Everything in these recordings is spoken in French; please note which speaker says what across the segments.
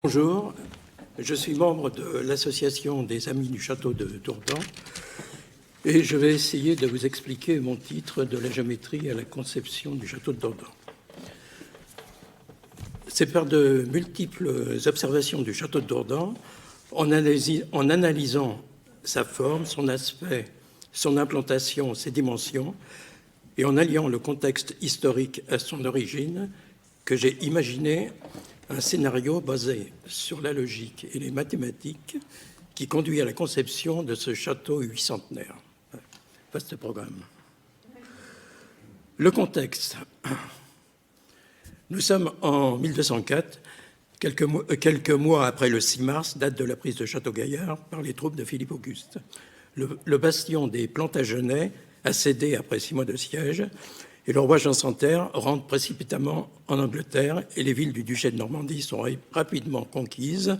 Speaker 1: Bonjour, je suis membre de l'association des Amis du Château de Dourdan et je vais essayer de vous expliquer mon titre de la géométrie à la conception du Château de Dourdan. C'est par de multiples observations du Château de Dourdan, en analysant sa forme, son aspect, son implantation, ses dimensions, et en alliant le contexte historique à son origine, que j'ai imaginé un scénario basé sur la logique et les mathématiques qui conduit à la conception de ce château huitcentenaire. Vaste programme. Le contexte. Nous sommes en 1204, quelques mois après le 6 mars, date de la prise de Château-Gaillard par les troupes de Philippe Auguste. Le bastion des Plantagenets a cédé après 6 mois de siège, et le roi Jean sans Terre rentre précipitamment en Angleterre et les villes du duché de Normandie sont rapidement conquises.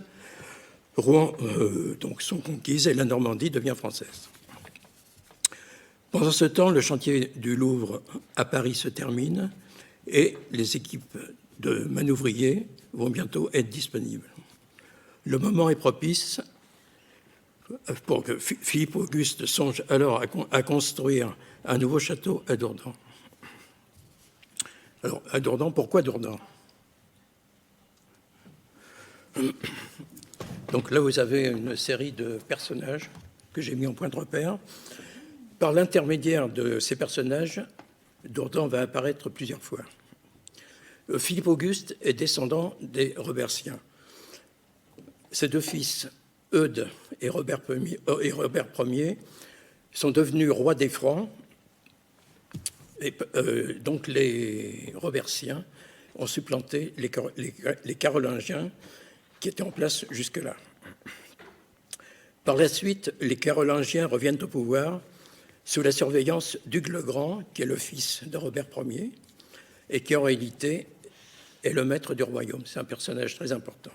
Speaker 1: Rouen donc sont conquises et la Normandie devient française. Pendant ce temps, le chantier du Louvre à Paris se termine et les équipes de manœuvriers vont bientôt être disponibles. Le moment est propice pour que Philippe Auguste songe alors à construire un nouveau château à Dourdan. Alors, à Dourdan, pourquoi Dourdan? Donc là, vous avez une série de personnages que j'ai mis en point de repère. Par l'intermédiaire de ces personnages, Dourdan va apparaître plusieurs fois. Philippe Auguste est descendant des Robertiens. Ses deux fils, Eudes et Robert Ier, sont devenus rois des Francs. Et donc les Robertiens ont supplanté les Carolingiens qui étaient en place jusque-là. Par la suite, les Carolingiens reviennent au pouvoir sous la surveillance d'Hugues le Grand, qui est le fils de Robert Ier, et qui en réalité est le maître du royaume. C'est un personnage très important.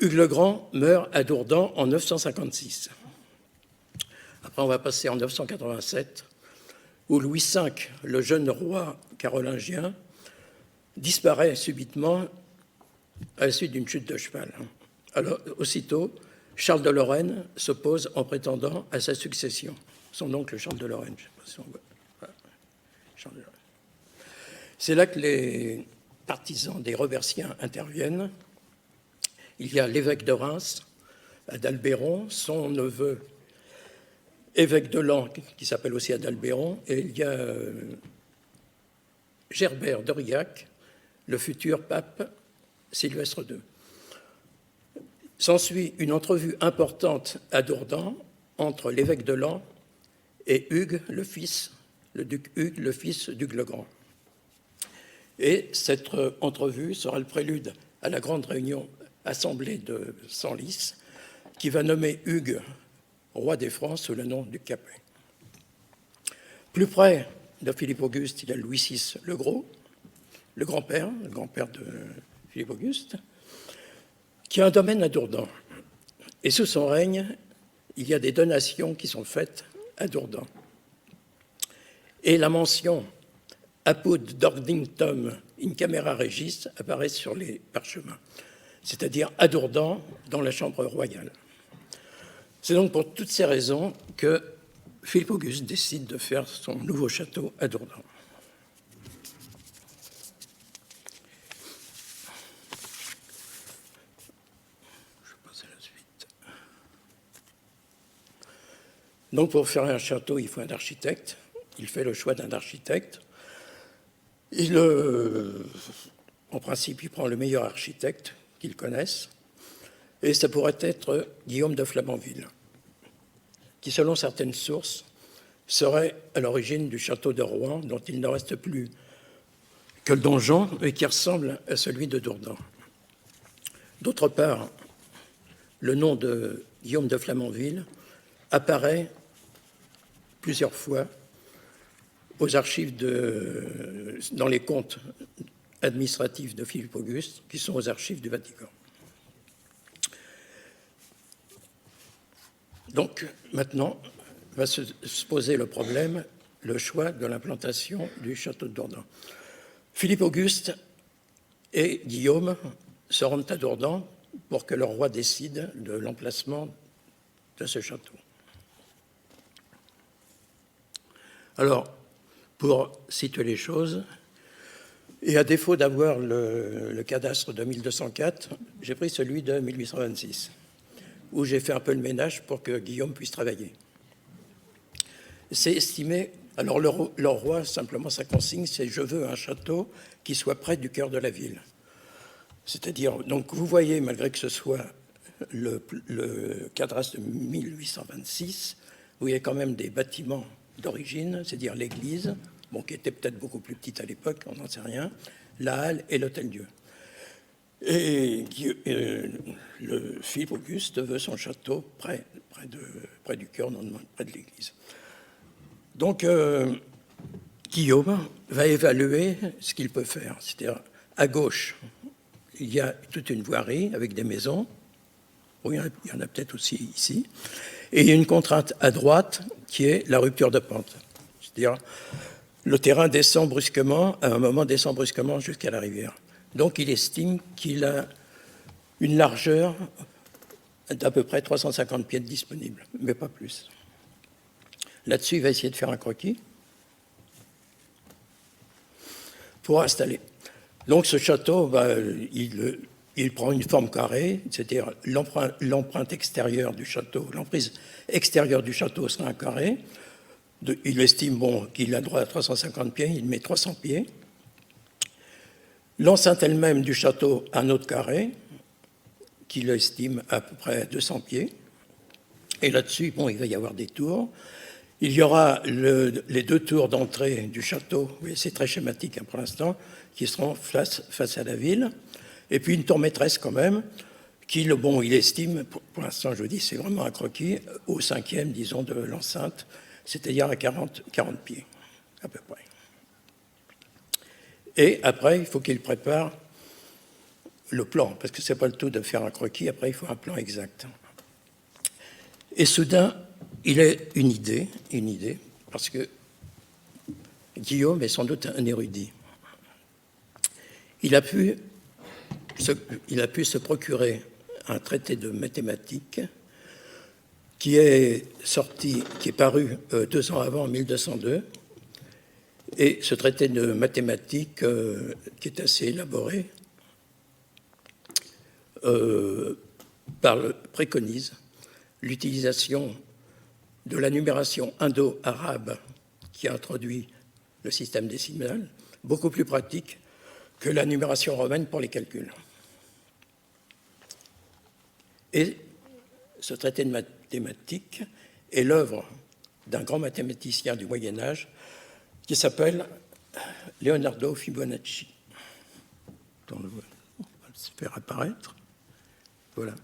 Speaker 1: Hugues le Grand meurt à Dourdan en 956. Après, on va passer en 987, où Louis V, le jeune roi carolingien, disparaît subitement à la suite d'une chute de cheval. Alors, aussitôt, Charles de Lorraine s'oppose en prétendant à sa succession. Son oncle Charles de Lorraine. Je sais pas si on voit. Voilà. Charles de Lorraine. C'est là que les partisans des Robertiens interviennent. Il y a l'évêque de Reims, Adalbéron, son neveu, évêque de Laon, qui s'appelle aussi Adalbéron, et il y a Gerbert d'Aurillac, le futur pape Sylvestre II. S'ensuit une entrevue importante à Dourdan entre l'évêque de Laon et Hugues, le duc Hugues, le fils d'Hugues le Grand. Et cette entrevue sera le prélude à la grande réunion assemblée de Senlis, qui va nommer Hugues roi des Francs sous le nom du Capet. Plus près de Philippe Auguste, il y a Louis VI le Gros, le grand-père de Philippe Auguste, qui a un domaine à Dourdan. Et sous son règne, il y a des donations qui sont faites à Dourdan. Et la mention Apud Dordingtum in camera regis apparaît sur les parchemins, c'est-à-dire à Dourdan, dans la chambre royale. C'est donc pour toutes ces raisons que Philippe Auguste décide de faire son nouveau château à Dourdan. Je passe à la suite. Donc pour faire un château, il faut un architecte. Il fait le choix d'un architecte. En principe, il prend le meilleur architecte qu'il connaisse. Et ça pourrait être Guillaume de Flamanville, qui, selon certaines sources, serait à l'origine du château de Rouen, dont il ne reste plus que le donjon, et qui ressemble à celui de Dourdan. D'autre part, le nom de Guillaume de Flamanville apparaît plusieurs fois aux archives dans les comptes administratifs de Philippe Auguste, qui sont aux archives du Vatican. Donc, maintenant, va se poser le problème, le choix de l'implantation du château de Dourdan. Philippe Auguste et Guillaume se rendent à Dourdan pour que le roi décide de l'emplacement de ce château. Alors, pour situer les choses, et à défaut d'avoir le cadastre de 1204, j'ai pris celui de 1826, où j'ai fait un peu le ménage pour que Guillaume puisse travailler. C'est estimé... Alors, le roi, simplement, sa consigne, c'est « je veux un château qui soit près du cœur de la ville ». C'est-à-dire, donc, vous voyez, malgré que ce soit le cadastre de 1826, où il y a quand même des bâtiments d'origine, c'est-à-dire l'église, bon, qui était peut-être beaucoup plus petite à l'époque, on n'en sait rien, la halle et l'hôtel-Dieu. Et le Philippe Auguste veut son château près du cœur, non, près de l'église. Donc, Guillaume va évaluer ce qu'il peut faire. C'est-à-dire, à gauche, il y a toute une voirie avec des maisons. Bon, il y en a peut-être aussi ici. Et il y a une contrainte à droite qui est la rupture de pente. C'est-à-dire, le terrain descend brusquement, à un moment descend brusquement jusqu'à la rivière. Donc, il estime qu'il a une largeur d'à peu près 350 pieds disponibles, mais pas plus. Là-dessus, il va essayer de faire un croquis pour installer. Donc, ce château, il prend une forme carrée, c'est-à-dire l'empreinte extérieure du château, l'emprise extérieure du château sera un carré. Il estime qu'il a droit à 350 pieds, il met 300 pieds. L'enceinte elle-même du château, un autre carré, qu'il estime à peu près 200 pieds. Et là-dessus, il va y avoir des tours. Il y aura les deux tours d'entrée du château, c'est très schématique pour l'instant, qui seront face à la ville. Et puis une tour maîtresse quand même, il estime, pour l'instant je vous dis, c'est vraiment un croquis, au 5e, disons, de l'enceinte, c'est-à-dire à 40 pieds, à peu près. Et après, il faut qu'il prépare le plan, parce que ce n'est pas le tout de faire un croquis, après il faut un plan exact. Et soudain, il a une idée, parce que Guillaume est sans doute un érudit. Il a pu se procurer un traité de mathématiques qui est paru 2 ans avant, en 1202. Et ce traité de mathématiques, qui est assez élaboré, préconise l'utilisation de la numération indo-arabe qui a introduit le système décimal, beaucoup plus pratique que la numération romaine pour les calculs. Et ce traité de mathématiques est l'œuvre d'un grand mathématicien du Moyen-Âge qui s'appelle Leonardo Fibonacci. On va se faire apparaître. Voilà.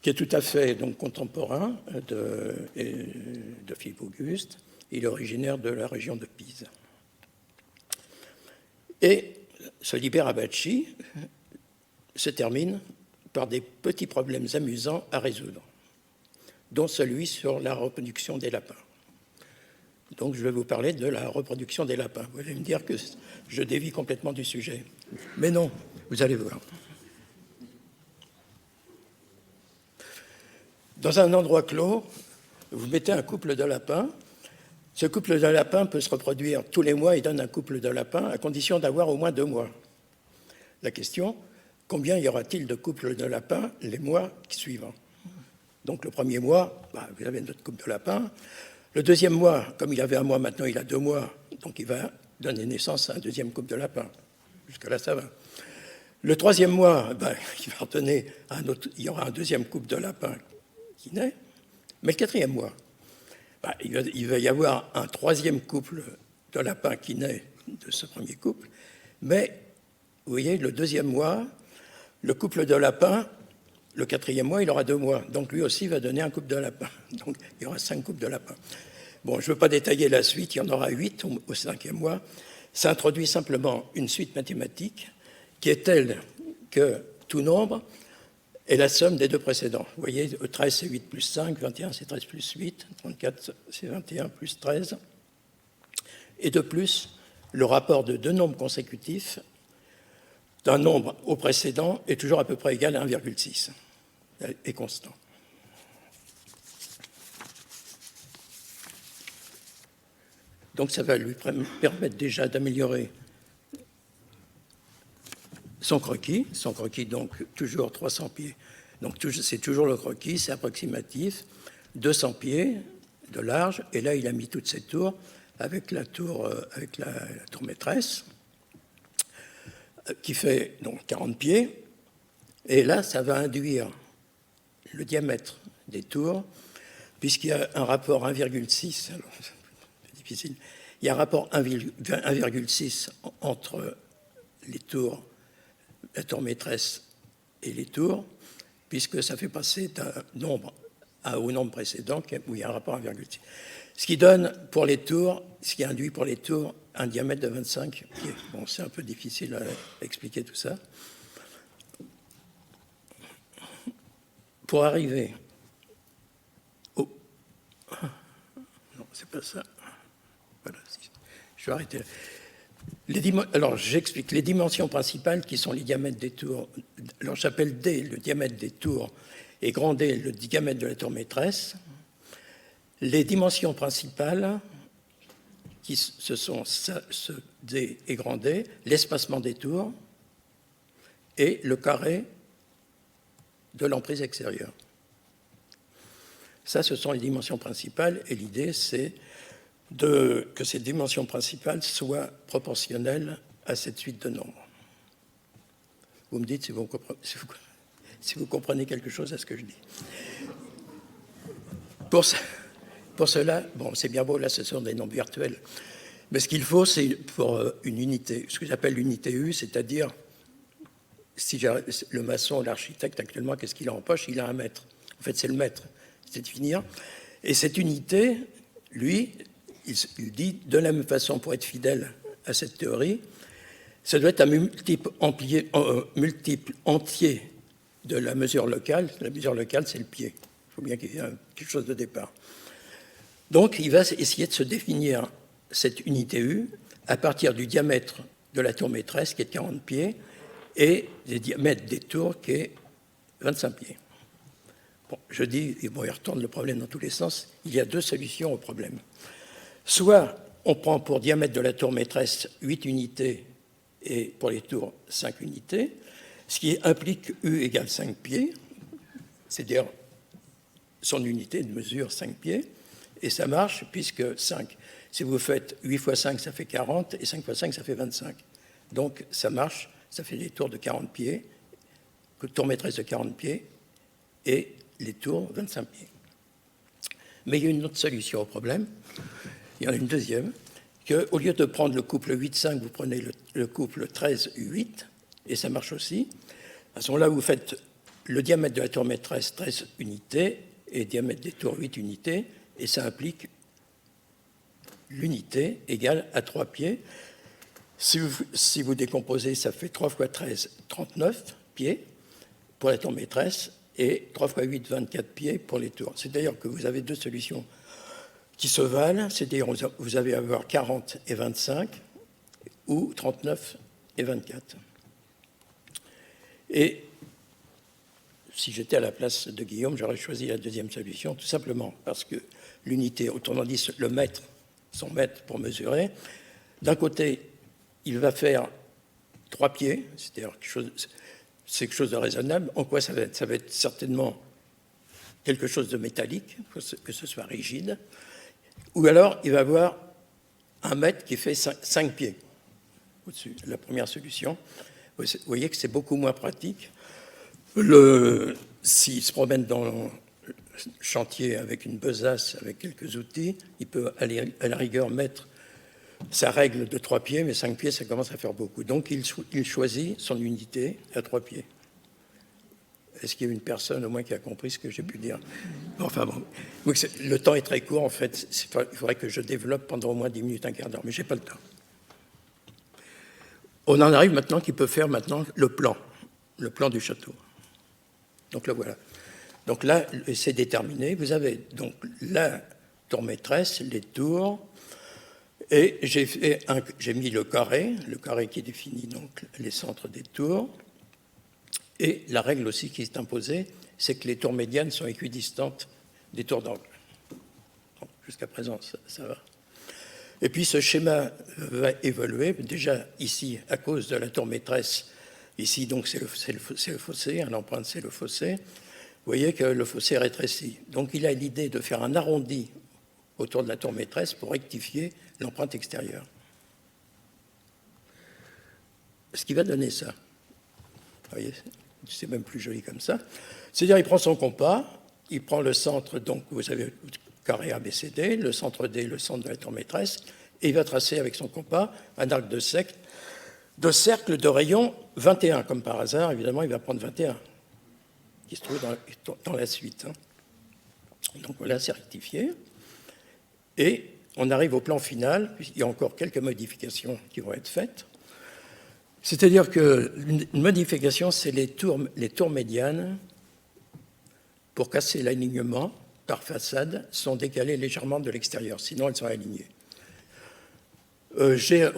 Speaker 1: Qui est tout à fait donc, contemporain de Philippe Auguste. Il est originaire de la région de Pise. Et ce Liber Abaci se termine par des petits problèmes amusants à résoudre, dont celui sur la reproduction des lapins. Donc je vais vous parler de la reproduction des lapins. Vous allez me dire que je dévie complètement du sujet. Mais non, vous allez voir. Dans un endroit clos, vous mettez un couple de lapins. Ce couple de lapins peut se reproduire tous les mois et donne un couple de lapins à condition d'avoir au moins 2 mois. La question, combien y aura-t-il de couples de lapins les mois suivants? Donc le premier mois, vous avez notre couple de lapins. Le deuxième mois, comme il avait 1 mois, maintenant il a 2 mois, donc il va donner naissance à un deuxième couple de lapins. Jusque-là, ça va. Le troisième mois, il y aura un deuxième couple de lapins qui naît. Mais le 4e mois, il va y avoir un 3e couple de lapins qui naît de ce premier couple. Mais, vous voyez, le 2e mois, le couple de lapins, le 4e mois, il aura 2 mois. Donc lui aussi va donner un couple de lapins. Donc il y aura 5 couples de lapins. Bon, je ne veux pas détailler la suite, il y en aura 8 au 5e mois. Ça introduit simplement une suite mathématique qui est telle que tout nombre est la somme des 2 précédents. Vous voyez, 13 c'est 8 plus 5, 21 c'est 13 plus 8, 34 c'est 21 plus 13. Et de plus, le rapport de 2 nombres consécutifs d'un nombre au précédent est toujours à peu près égal à 1,6, est constant. Donc ça va lui permettre déjà d'améliorer son croquis donc toujours 300 pieds. Donc c'est toujours le croquis, c'est approximatif, 200 pieds de large, et là il a mis toutes ces tours avec la tour maîtresse, qui fait donc 40 pieds, et là ça va induire le diamètre des tours, puisqu'il y a un rapport 1,6, alors c'est difficile, il y a un rapport 1,6 entre les tours, la tour maîtresse et les tours, puisque ça fait passer d'un nombre au nombre précédent où il y a un rapport 1,6. Ce qui donne pour les tours, ce qui induit pour les tours un diamètre de 25 pieds. Bon, c'est un peu difficile à expliquer tout ça. Pour arriver au... Non, c'est pas ça. Voilà, je vais arrêter là. Alors, j'explique les dimensions principales qui sont les diamètres des tours. Alors, j'appelle D le diamètre des tours et grand D le diamètre de la tour maîtresse. Les dimensions principales, ce sont ce D et grand D, l'espacement des tours et le carré de l'emprise extérieure. Ça, ce sont les dimensions principales, et l'idée, c'est que ces dimensions principales soient proportionnelles à cette suite de nombres. Vous me dites si vous comprenez quelque chose à ce que je dis. Pour cela, bon, c'est bien beau, là, ce sont des nombres virtuels, mais ce qu'il faut, c'est pour une unité, ce que j'appelle l'unité U, c'est-à-dire, si le maçon, l'architecte, actuellement, qu'est-ce qu'il a en poche? Il a un mètre. En fait, c'est le mètre, c'est définir. Et cette unité, lui, il dit, de la même façon, pour être fidèle à cette théorie, ça doit être un multiple entier de la mesure locale. La mesure locale, c'est le pied. Il faut bien qu'il y ait quelque chose de départ. Donc, il va essayer de se définir cette unité U à partir du diamètre de la tour maîtresse, qui est de 40 pieds, et des diamètres des tours, qui est 25 pieds. Bon, je dis, et bon, il retourne le problème dans tous les sens, il y a deux solutions au problème. Soit on prend pour diamètre de la tour maîtresse 8 unités et pour les tours 5 unités, ce qui implique U égale 5 pieds, c'est-à-dire son unité de mesure 5 pieds, et ça marche puisque 5, si vous faites 8 fois 5, ça fait 40, et 5 fois 5, ça fait 25. Donc ça marche, ça fait des tours de 40 pieds, tour maîtresse de 40 pieds, et les tours 25 pieds. Mais il y a une autre solution au problème, il y en a une deuxième, qu'au lieu de prendre le couple 8-5, vous prenez le couple 13-8, et ça marche aussi. À ce moment-là, vous faites le diamètre de la tour maîtresse 13 unités, et le diamètre des tours 8 unités, et ça implique l'unité égale à 3 pieds. Si vous décomposez, ça fait 3 fois 13, 39 pieds pour la tour maîtresse, et 3 fois 8, 24 pieds pour les tours. C'est-à-dire que vous avez deux solutions qui se valent, c'est-à-dire vous allez avoir 40 et 25, ou 39 et 24. Et si j'étais à la place de Guillaume, j'aurais choisi la deuxième solution, tout simplement parce que l'unité, autrement dit, le mètre, son mètre pour mesurer, d'un côté, il va faire 3 pieds, c'est-à-dire c'est quelque chose de raisonnable. En quoi ça va être? Ça va être certainement quelque chose de métallique, que ce soit rigide, ou alors il va avoir un mètre qui fait 5 pieds au-dessus. La première solution, vous voyez que c'est beaucoup moins pratique. S'il se promène dans le chantier avec une besace, avec quelques outils, il peut aller à la rigueur mettre sa règle de 3 pieds, mais 5 pieds, ça commence à faire beaucoup. Donc, il choisit son unité à 3 pieds. Est-ce qu'il y a une personne, au moins, qui a compris ce que j'ai pu dire? Enfin bon, le temps est très court, en fait. Il faudrait que je développe pendant au moins 10 minutes, un quart d'heure, mais je n'ai pas le temps. On en arrive maintenant qu'il peut faire maintenant le plan du château. Donc, le voilà. Donc là, c'est déterminé. Vous avez donc la tour maîtresse, les tours, Et j'ai mis le carré qui définit donc les centres des tours. Et la règle aussi qui est imposée, c'est que les tours médianes sont équidistantes des tours d'angle. Bon, jusqu'à présent, ça va. Et puis ce schéma va évoluer, déjà ici, à cause de la tour maîtresse. Ici, donc, c'est le fossé, l'empreinte, c'est le fossé. Vous voyez que le fossé rétrécit. Donc, il a l'idée de faire un arrondi autour de la tour maîtresse pour rectifier l'empreinte extérieure. Ce qui va donner ça. Vous voyez, c'est même plus joli comme ça. C'est-à-dire, il prend son compas, il prend le centre, donc vous avez le carré ABCD, le centre D, le centre de la tour maîtresse, et il va tracer avec son compas un arc de cercle de rayon 21, comme par hasard, évidemment, il va prendre 21, qui se trouve dans la suite. Donc voilà, c'est rectifié. Et on arrive au plan final, puisqu'il y a encore quelques modifications qui vont être faites. C'est-à-dire qu'une modification, c'est les tours médianes, pour casser l'alignement par façade, sont décalées légèrement de l'extérieur, sinon elles sont alignées. J'ai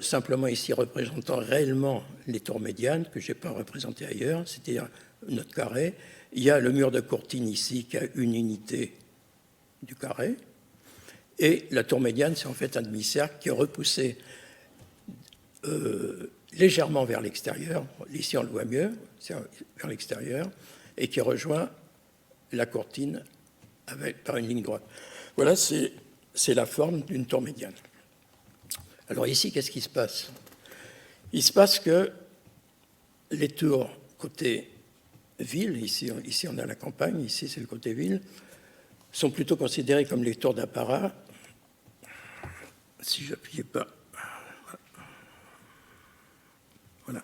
Speaker 1: simplement ici représentant réellement les tours médianes, que je n'ai pas représenté ailleurs, c'est-à-dire notre carré. Il y a le mur de courtine ici qui a une unité du carré, et la tour médiane, c'est en fait un demi-cercle qui est repoussé légèrement vers l'extérieur, ici on le voit mieux, c'est vers l'extérieur, et qui rejoint la courtine par une ligne droite. Voilà, c'est la forme d'une tour médiane. Alors ici, qu'est-ce qui se passe? Il se passe que les tours côté ville, ici on a la campagne, ici c'est le côté ville, sont plutôt considérées comme les tours d'apparat. Si je n'appuyais pas. Voilà.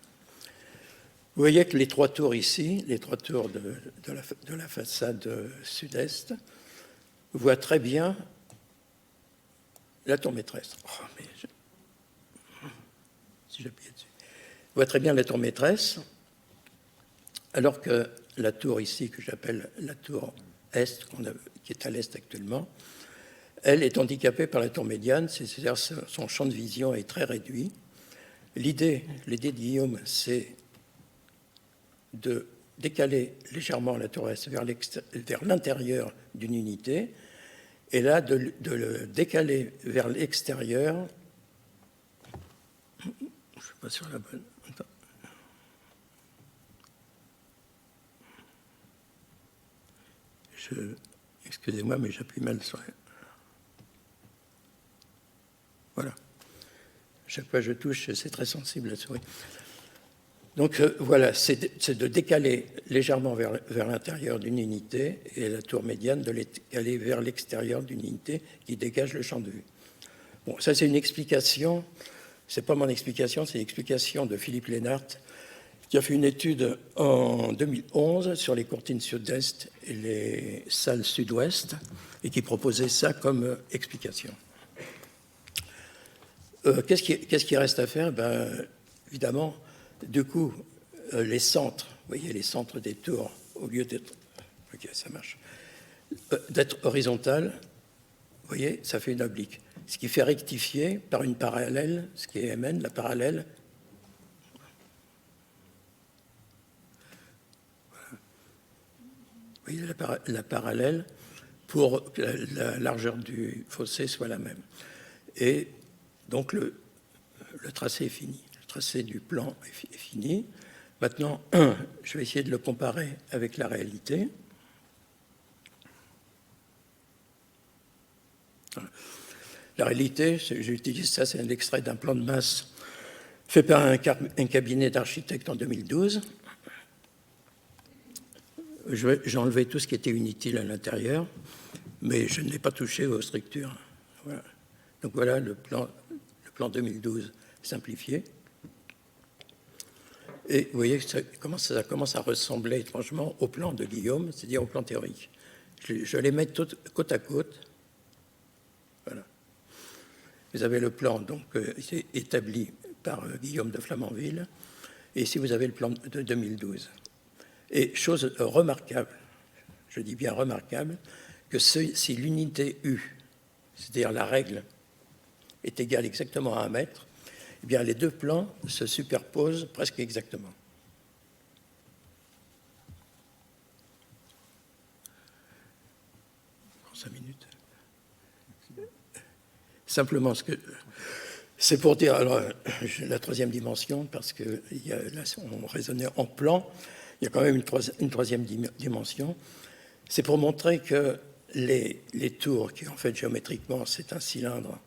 Speaker 1: Vous voyez que les trois tours ici, les trois tours de la façade sud-est, voient très bien la tour maîtresse. Si j'appuyais dessus. Voient très bien la tour maîtresse, alors que la tour ici, que j'appelle la tour est, qui est à l'est actuellement, elle est handicapée par la tour médiane, c'est-à-dire son champ de vision est très réduit. L'idée de Guillaume, c'est de décaler légèrement la tour est vers l'intérieur d'une unité, et là, de le décaler vers l'extérieur. Je ne suis pas sur la bonne. Attends. Excusez-moi, mais j'appuie mal sur la... Voilà. Chaque fois que je touche, c'est très sensible la souris. Donc voilà, c'est de décaler légèrement vers l'intérieur d'une unité et la tour médiane de les décaler vers l'extérieur d'une unité qui dégage le champ de vue. Bon, ça c'est une explication, c'est pas mon explication, c'est l'explication de Philippe Lénart qui a fait une étude en 2011 sur les courtines sud-est et les salles sud-ouest et qui proposait ça comme explication. Qu'est-ce qui reste à faire? Évidemment, du coup, les centres, vous voyez, les centres des tours, au lieu d'être, ok, ça marche, d'être horizontal, vous voyez, ça fait une oblique. Ce qui fait rectifier par une parallèle, ce qui est MN, la parallèle. Vous voyez, la parallèle pour que la largeur du fossé soit la même. Et donc, le tracé est fini. Le tracé du plan est fini. Maintenant, je vais essayer de le comparer avec la réalité. La réalité, j'utilise ça, c'est un extrait d'un plan de masse fait par un cabinet d'architectes en 2012. J'ai enlevé tout ce qui était inutile à l'intérieur, mais je n'ai pas touché aux structures. Voilà. Donc voilà le plan 2012 simplifié. Et vous voyez que ça commence à ressembler étrangement au plan de Guillaume, c'est-à-dire au plan théorique. Je les mets côte à côte. Voilà. Vous avez le plan donc, établi par Guillaume de Flamanville, et ici vous avez le plan de 2012. Et chose remarquable, je dis bien remarquable, que si l'unité U, c'est-à-dire la règle est égal exactement à 1 mètre, eh bien, les deux plans se superposent presque exactement. En 5 minutes. Simplement, c'est pour dire, alors, la troisième dimension, parce que là, on raisonnait en plan, il y a quand même une troisième dimension. C'est pour montrer que les tours, qui en fait géométriquement, c'est un cylindre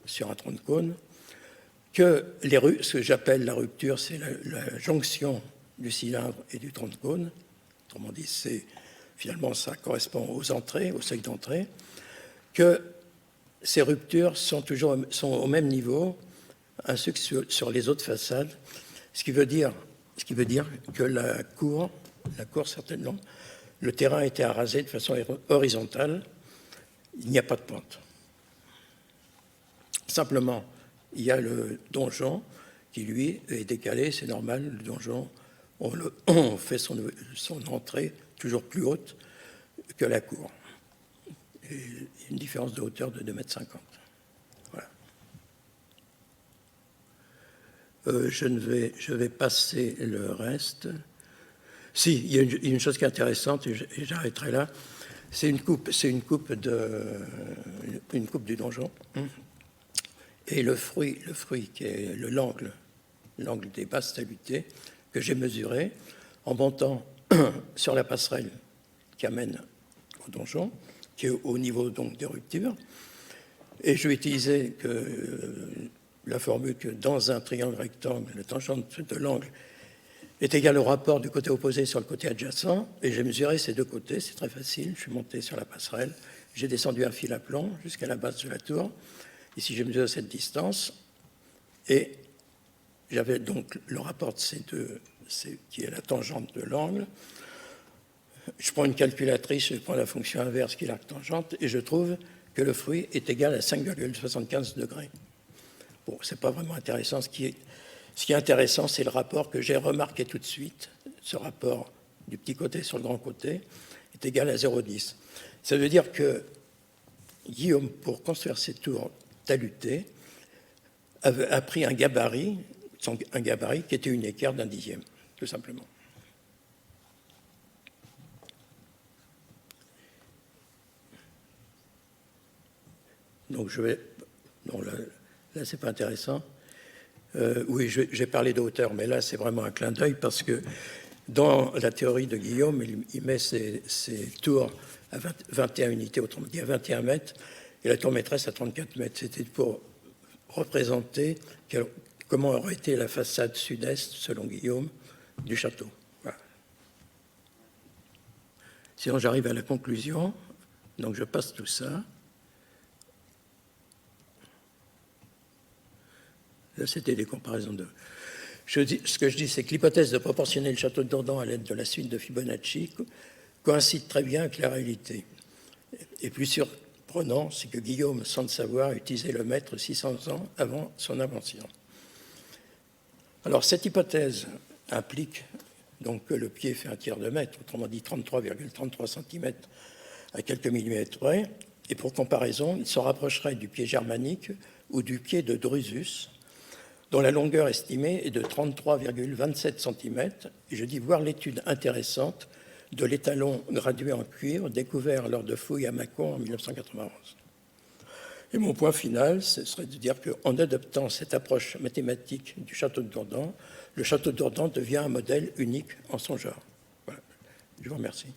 Speaker 1: sur un tronc de cône, que ce que j'appelle la rupture, c'est la jonction du cylindre et du tronc de cône. Autrement dit, finalement, ça correspond aux entrées, au seuil d'entrée, que ces ruptures sont au même niveau ainsi que sur les autres façades, ce qui veut dire que la cour certainement, le terrain a été arasé de façon horizontale, il n'y a pas de pente. Simplement, il y a le donjon qui, lui, est décalé, c'est normal, le donjon, on fait son entrée toujours plus haute que la cour. Et une différence de hauteur de 2,50 m. Voilà. Je vais passer le reste. Si, il y a une chose qui est intéressante, et j'arrêterai là. C'est une coupe du donjon. Et le fruit qui est l'angle des basses talutées, que j'ai mesuré en montant sur la passerelle qui amène au donjon, qui est au niveau donc des ruptures. Et je vais utiliser la formule que dans un triangle rectangle, la tangente de l'angle est égale au rapport du côté opposé sur le côté adjacent. Et j'ai mesuré ces deux côtés, c'est très facile. Je suis monté sur la passerelle, j'ai descendu un fil à plomb jusqu'à la base de la tour. Ici, j'ai mesuré cette distance. Et j'avais donc le rapport de ces deux, qui est la tangente de l'angle. Je prends une calculatrice, je prends la fonction inverse qui est l'arc-tangente, et je trouve que le fruit est égal à 5,75 degrés. Bon, ce n'est pas vraiment intéressant. Ce qui est intéressant, c'est le rapport que j'ai remarqué tout de suite. Ce rapport du petit côté sur le grand côté est égal à 0,10. Ça veut dire que Guillaume, pour construire ces tours talutées, a pris un gabarit qui était une équerre d'un dixième, tout simplement. Donc non, là c'est pas intéressant. Oui, j'ai parlé de hauteur, mais là c'est vraiment un clin d'œil parce que dans la théorie de Guillaume, il met ses tours à 21 unités, autrement dit à 21 mètres, et la tour maîtresse à 34 mètres. C'était pour représenter comment aurait été la façade sud-est, selon Guillaume, du château. Voilà. Sinon, j'arrive à la conclusion. Donc, je passe tout ça. Là, c'était des comparaisons de... Ce que je dis, c'est que l'hypothèse de proportionner le château de Dourdan à l'aide de la suite de Fibonacci coïncide très bien avec la réalité. Et plus surprenant, c'est que Guillaume, sans le savoir, a utilisé le mètre 600 ans avant son invention. Alors, cette hypothèse implique donc que le pied fait un tiers de mètre, autrement dit 33,33 cm à quelques millimètres près. Et pour comparaison, il se rapprocherait du pied germanique ou du pied de Drusus, dont la longueur estimée est de 33,27 cm. Et je dis voir l'étude intéressante de l'étalon gradué en cuivre découvert lors de fouilles à Mâcon en 1991. Et mon point final, ce serait de dire qu'en adoptant cette approche mathématique du château de Dourdan, le château de Dourdan devient un modèle unique en son genre. Voilà. Je vous remercie.